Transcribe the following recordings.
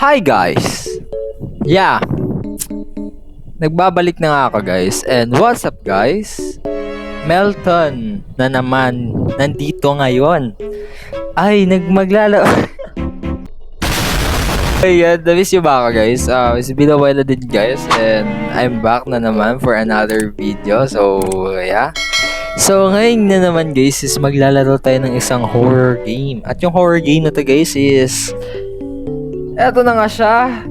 Hi guys! Yeah, nagbabalik na nga ako guys. And what's up guys? Melton na naman nandito ngayon. Ay, nagmaglalaro. Ayan, na-miss nyo ba ako guys? It's been a while na din guys. And I'm back na naman for another video. So, yeah. So, ngayon na naman guys is maglalaro tayo ng isang horror game. At yung horror game na to guys is eto na nga siya,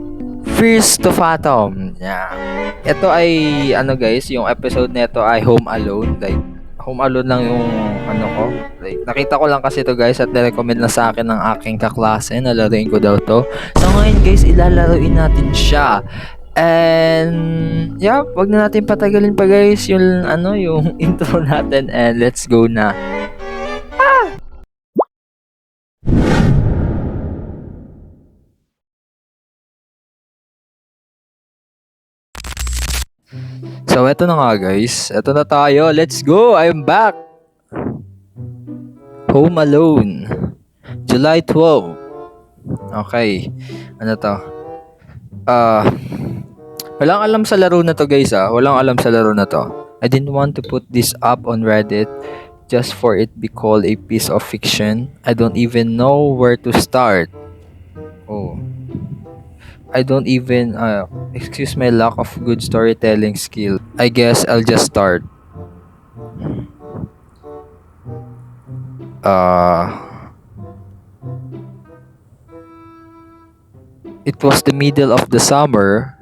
Fears to Fathom. Yeah. Ito ay ano guys, yung episode nito ay Home Alone. Like Home Alone lang yung ano ko. Like nakita ko lang kasi to guys at nirecommend na sa akin ng aking kaklase na laruin ko daw to. So ngayon guys, ilalaruin natin siya. And yeah, wag na natin patagalin pa guys yung ano, yung intro natin and let's go na. So, eto na nga guys. Eto na tayo. Let's go! I'm back! Home Alone. July 12. Okay. Ano to? Walang alam sa laro na to guys Walang alam sa laro na to. I didn't want to put this up on Reddit just for it be called a piece of fiction. I don't even know where to start. Oh. I don't even excuse my lack of good storytelling skill. I guess I'll just start. It was the middle of the summer.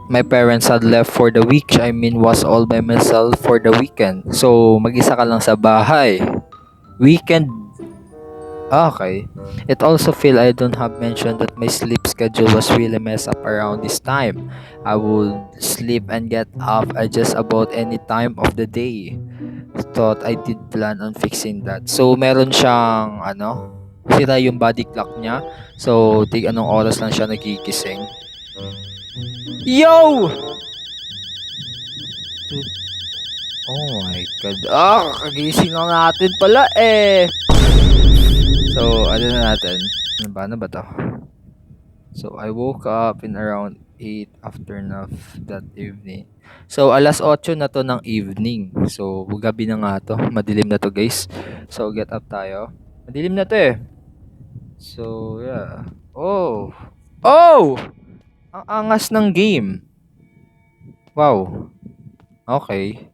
My parents had left for the week. I mean, was all by myself for the weekend. So, mag-isa ka lang sa bahay. Weekend. Okay. It also feel I don't have mentioned that my sleep schedule was really messed up around this time. I would sleep and get up at just about any time of the day. Thought I did plan on fixing that. So meron siyang sira yung body clock niya. So anong oras lang siya nagigising. Yo! Oh my god. Kagising lang natin pala eh. So, ano na natin? Ano ba to? So, I woke up in around 8 afternoon of that evening. So, alas 8 na to ng evening. So, gabi na nga to. Madilim na to guys. So, get up tayo. Madilim na to eh. So, yeah. Oh! Oh! Ang angas ng game. Wow. Okay.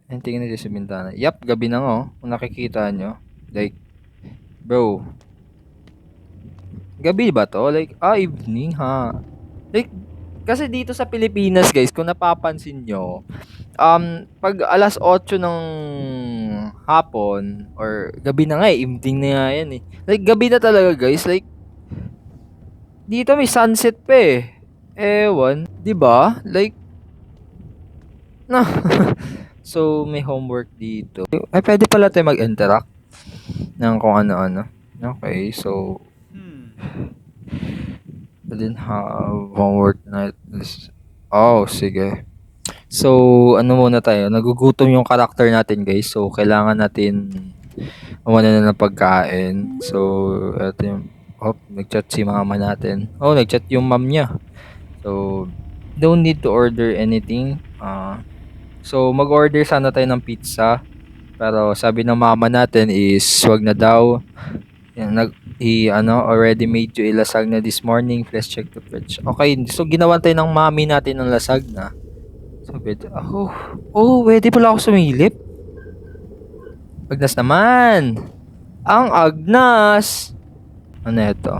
And tingnan nyo sa bintana. Yup, gabi na nga kung nakikita nyo. Like, bro. Gabi ba to? Like, evening ha. Like, kasi dito sa Pilipinas guys, kung napapansin nyo, pag alas 8 ng hapon, or gabi na nga evening na nga yan eh. Like, gabi na talaga guys. Like, dito may sunset pa eh. Ewan, di ba? Like, na. So, may homework dito. Ay, pwede pala tayo mag-interact ng kung ano-ano. Okay, so I didn't have homework night. Oh, sige. So, ano muna tayo? Nagugutom yung karakter natin, guys. So, kailangan natin umano na ng pagkain. So, ito yung nag-chat si mama natin. Oh, nag-chat yung mom niya. So, don't need to order anything. So, mag-order sana tayo ng pizza. Pero sabi ng mama natin is wag na daw. Yan, already made you ilasag na this morning. Please check the fridge. Okay, so ginawan tayo ng mami natin ng lasag na. So, pwede pala ako sumilip. Agnas naman. Ang agnas. Ano ito?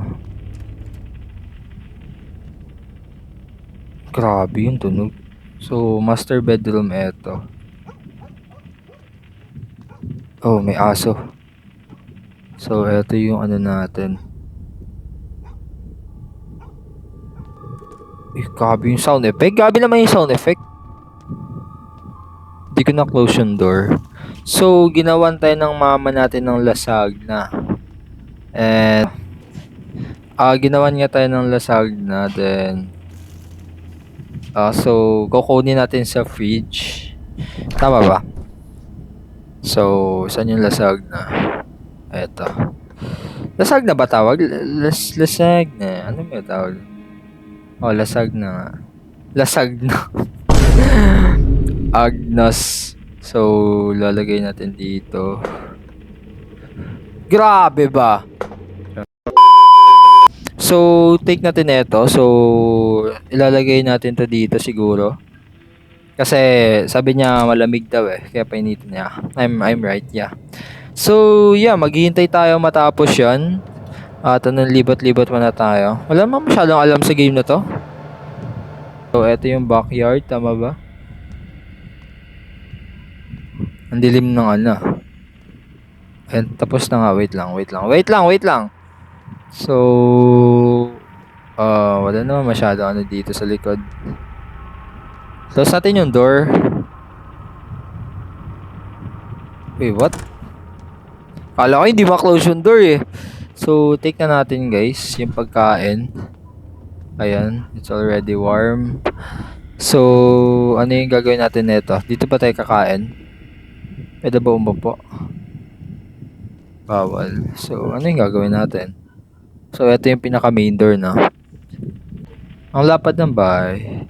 Grabe yung tunog. So, master bedroom ito. Oh, may aso. So, eto yung ano natin. Grabe yung sound effect. Grabe naman yung sound effect. Hindi ko na close yung door. So, ginawan tayo ng mama natin ng lasag na. And, ginawan nga tayo ng lasag na. Then, so, kukunin natin sa fridge. Tama ba? So, saan yung lasag na? Eto. Lasag na ba tawag? Lasag na. Ano ba tawag? Oh, lasag na nga. Lasag na. Agnos. So, lalagay natin dito. Grabe ba? So, take natin ito. So, ilalagay natin to dito siguro. Kasi sabi niya malamig daw eh. Kaya painitin niya. I'm right, yeah. So, yeah, maghihintay tayo matapos 'yan. At anong libat-libat muna tayo. Wala naman masyadong alam sa game na to. So, ito yung backyard, tama ba? Ang dilim ng ano. Ayan, tapos na nga. Wait lang. So, wala naman masyado ano dito sa likod. Close natin yung door. Wait, what? Kala ko hindi ma-close yung door eh. So, take na natin guys, yung pagkain. Ayan, it's already warm. So, ano yung gagawin natin nito? Dito ba tayo kakain? Pwede ba umupo? Bawal. So, ano yung gagawin natin? So, ito yung pinaka main door na. Ang lapad ng bahay.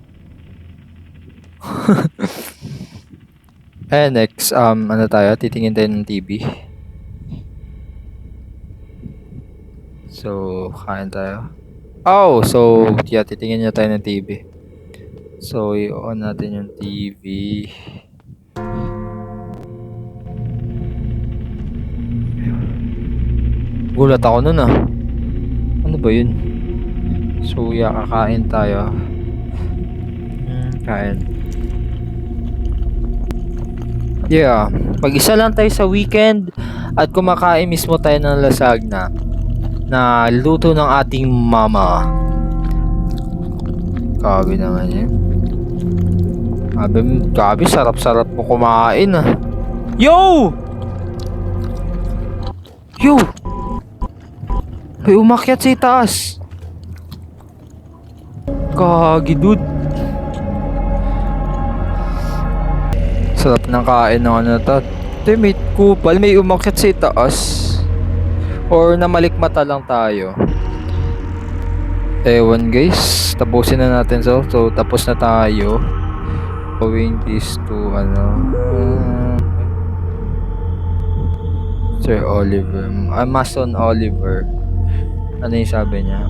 Next, ano tayo? Titingin tayo ng TV. So, kain tayo. Oh, so, yeah, titingin niya tayo ng TV. So, i-on natin yung TV. Gulat ako nun ah. Ano ba yun? So, yeah, kakain tayo. Kain. Yeah, pag-isa lang tayo sa weekend at kumakain mismo tayo ng lasagna na luto ng ating mama. Grabe naman yun. Grabe, sarap-sarap mo kumain ah. Yo! Yo! May umakyat sa itaas. Kagi, dude. Sarap ng kain ng ano to. May kupal, may umakyat sa itaas. Or namalikmata lang tayo. Ewan guys, tapusin na natin so tapos na tayo. Going this to Sir Oliver, Mason Oliver. Ano yung sabi niya?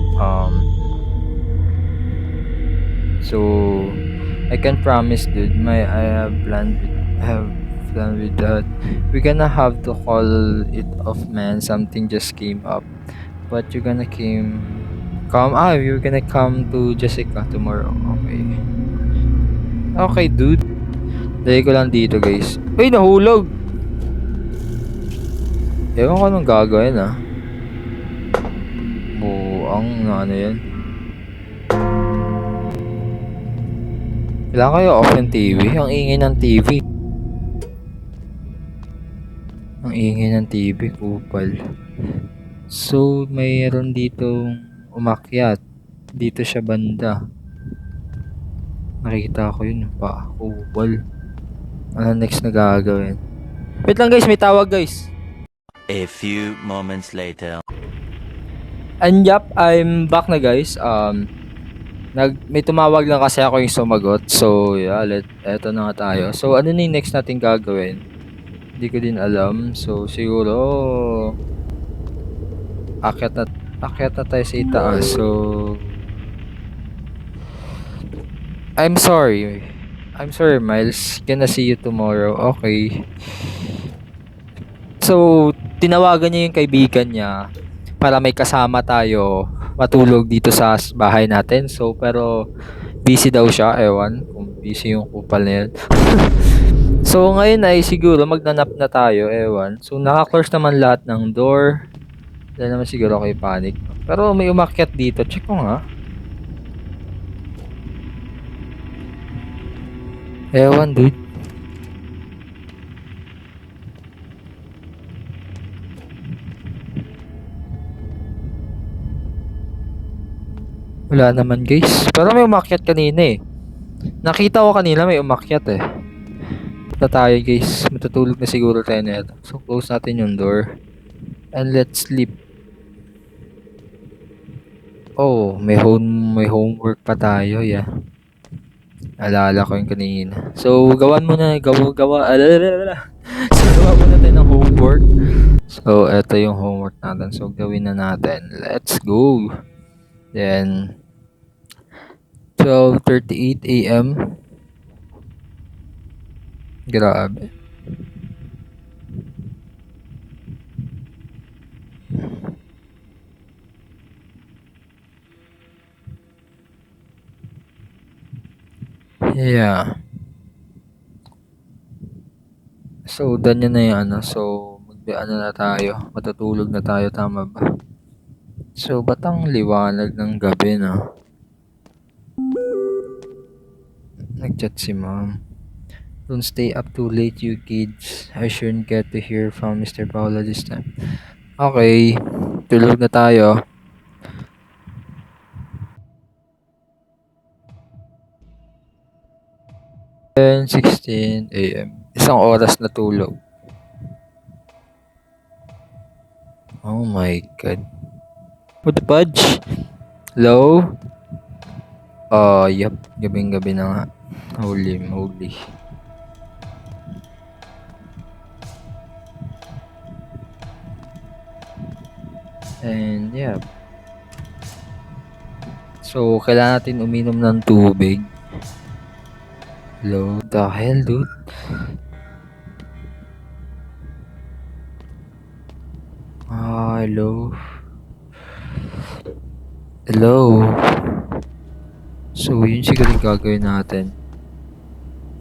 So I can promise dude, I have planned with that. We're gonna have to call it off, man. Something just came up. But you're gonna you're gonna come to Jessica tomorrow. Okay, dude. Dahil ko lang dito, guys. Ay, nahulog! Ewan ko anong gagawin, ah. Buang na ano yan. Kailangan kayo off yung TV. Ang ingay ng TV. Ang ingay ng TV, kupal. So, mayroon ditong umakyat. Dito siya banda. Nakikita ko yun pa. Kupal. Ano next na gagawin? Wait lang guys, may tawag guys. A few moments later. And yup, I'm back na guys. May tumawag lang kasi ako yung sumagot. So, yeah, eto na nga tayo. So, ano na yung next natin gagawin? Hindi ko din alam. So, siguro akyat na tayo sa itaas. So, I'm sorry Miles. Gonna see you tomorrow. Okay. So, tinawagan niya yung kaibigan niya para may kasama tayo matulog dito sa bahay natin. So, pero busy daw siya. Ewan kung busy yung kupal na yun. So, ngayon ay siguro magnanap na tayo. Ewan. So, naka-close naman lahat ng door. Dahil naman siguro kayo panic. Pero may umakyat dito. Check ko nga. Ewan, dude. Wala naman guys. Pero may umakyat kanina eh. Nakita ko kanina may umakyat eh. Na tayo guys. Matutulog na siguro tayo na ito. So close natin yung door. And let's sleep. Oh, may homework pa tayo, yeah. Alala ko yung kanina. So, gawan mo na, alalala. So, gawa muna tayo ng homework. So, eto yung homework natin. So, gawin na natin. Let's go. Then, 12:38 a.m. Grabe. Yeah. So, done na yung ano. So, ano na tayo. Matutulog na tayo. Tama ba? So, ba't ang liwanag ng gabi, no? Nag-chat si mom. Don't stay up too late, you kids. I shouldn't get to hear from Mr. Paolo this time. Okay. Tulog na tayo. 10:16 a.m. Isang oras na tulog. Oh my God. What the fudge? Hello? Yup. Gabing-gabi na nga. Holy moly. And yeah. So, kailangan natin uminom ng tubig. Hello? The hell, dude? Hello? Hello? So, yun siguro yung gagawin natin.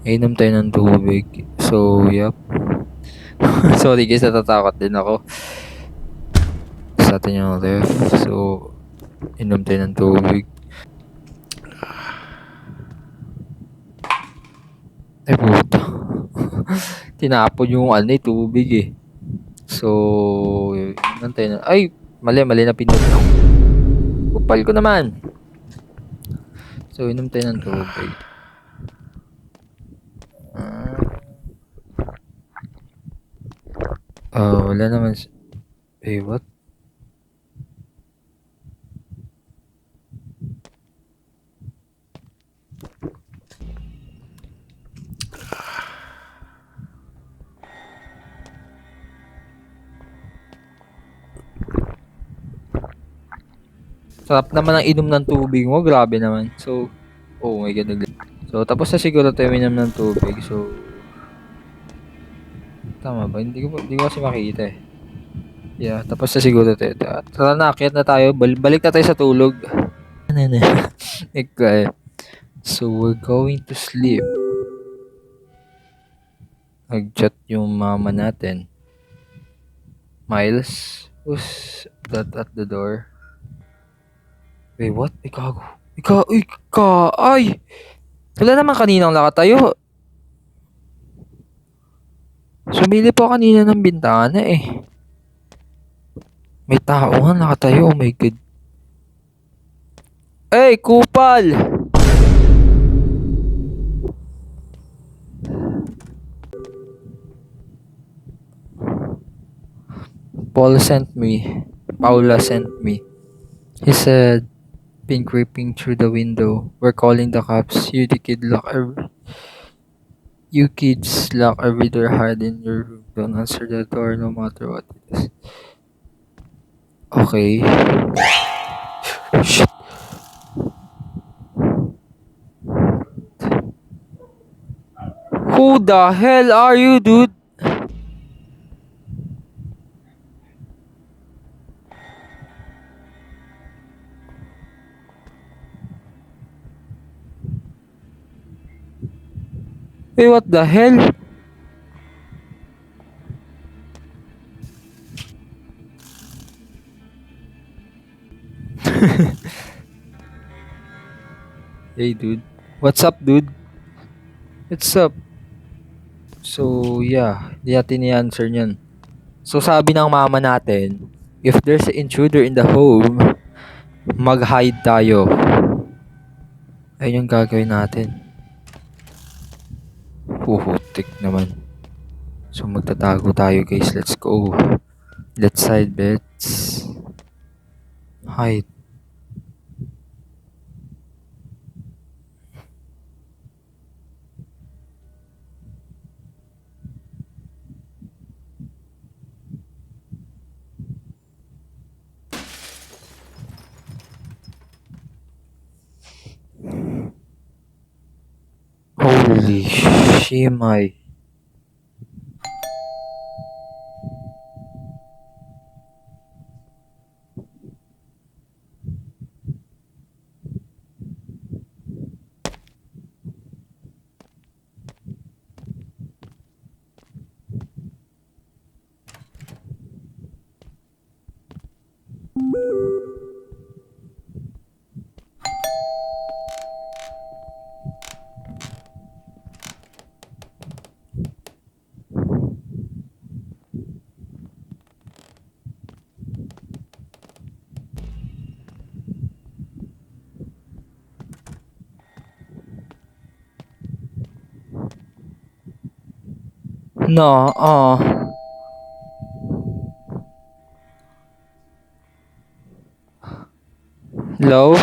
Inom tayo ng tubig. So, yup. Sorry guys, natatakot din ako. Sa atin yung ref. So, inom tayo ng tubig. Ay, puta. Tinapon yung tubig eh. So, inom tayo na. Ay, mali na pinot. Kupal ko naman. So, inom tayo ng tubig. Wala naman. What? Sarap naman ang inom ng tubig mo. Grabe naman. So, oh my God. So, tapos na siguro tayo minom ng tubig. So, tama ba? Hindi ko kasi makita eh. Yeah, tapos na siguro tayo. Tara na, akyat na tayo. Balik na tayo sa tulog. Okay. So, we're going to sleep. Nag-chat yung mama natin. Miles? Who's that at the door? Wait, what? Ay! Wala naman kaninang nakatayo. Sumili po kanina ng bintana eh. May tao nga nakatayo. Oh my God. Hey, kupal! Paula sent me. He said, been creeping through the window. We're calling the cops. You kids lock every door, hide in your room. Don't answer the door no matter what it is. Okay. Shit. Who the hell are you, dude? Wait, what the hell? Hey, dude. What's up, dude? What's up? So, yeah. Di natin i-answer niyan. So, sabi ng mama natin, if there's an intruder in the home, mag-hide tayo. Ayun yung gagawin natin. Puhutik naman. So, magtatago tayo, guys. Let's go. Let's hide, bets. Hide. Holy shimay. No, Hello?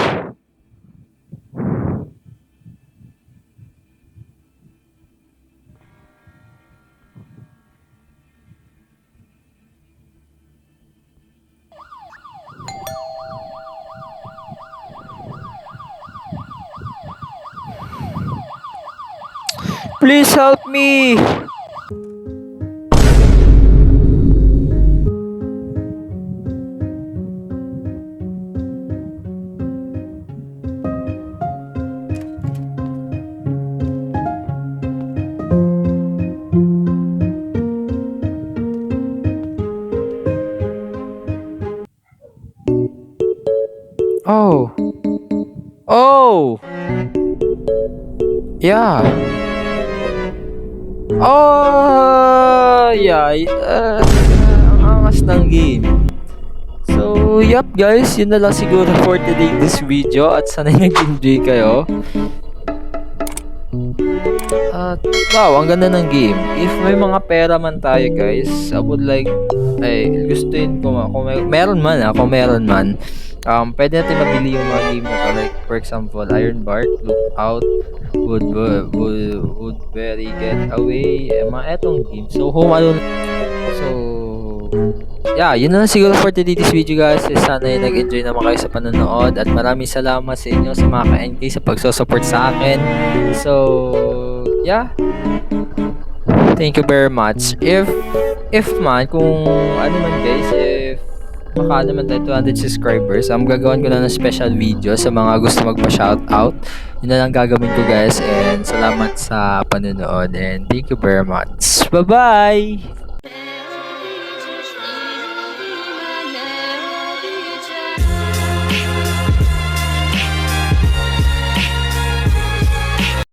Please help me! Oh. Oh! Yeah. Oh! Yeah. Ang angas ng game. So, yup guys, yun na lang siguro for today this video at sana nag-enjoy kayo. At wow, ang ganda ng game. If may mga pera man tayo guys, I would like, gustuin ko kung meron man, pwede natin mabili yung mga game na to. Like, for example, Iron Bark, Lookout, Woodbury Getaway, mga etong game. So, Home Alone. So, yeah, yun na lang siguro for today's video guys. Sana nag-enjoy naman kayo sa panonood at maraming salamat sa inyo sa mga ka-NK sa pagsusupport sa akin. So, yeah. Thank you very much. If man, kung ano man guys, if maka naman tayo 200 subscribers, gagawin ko na ng special video sa mga gusto magpa-shoutout. Yun na lang gagawin ko guys, and salamat sa panonood and thank you very much. Bye-bye!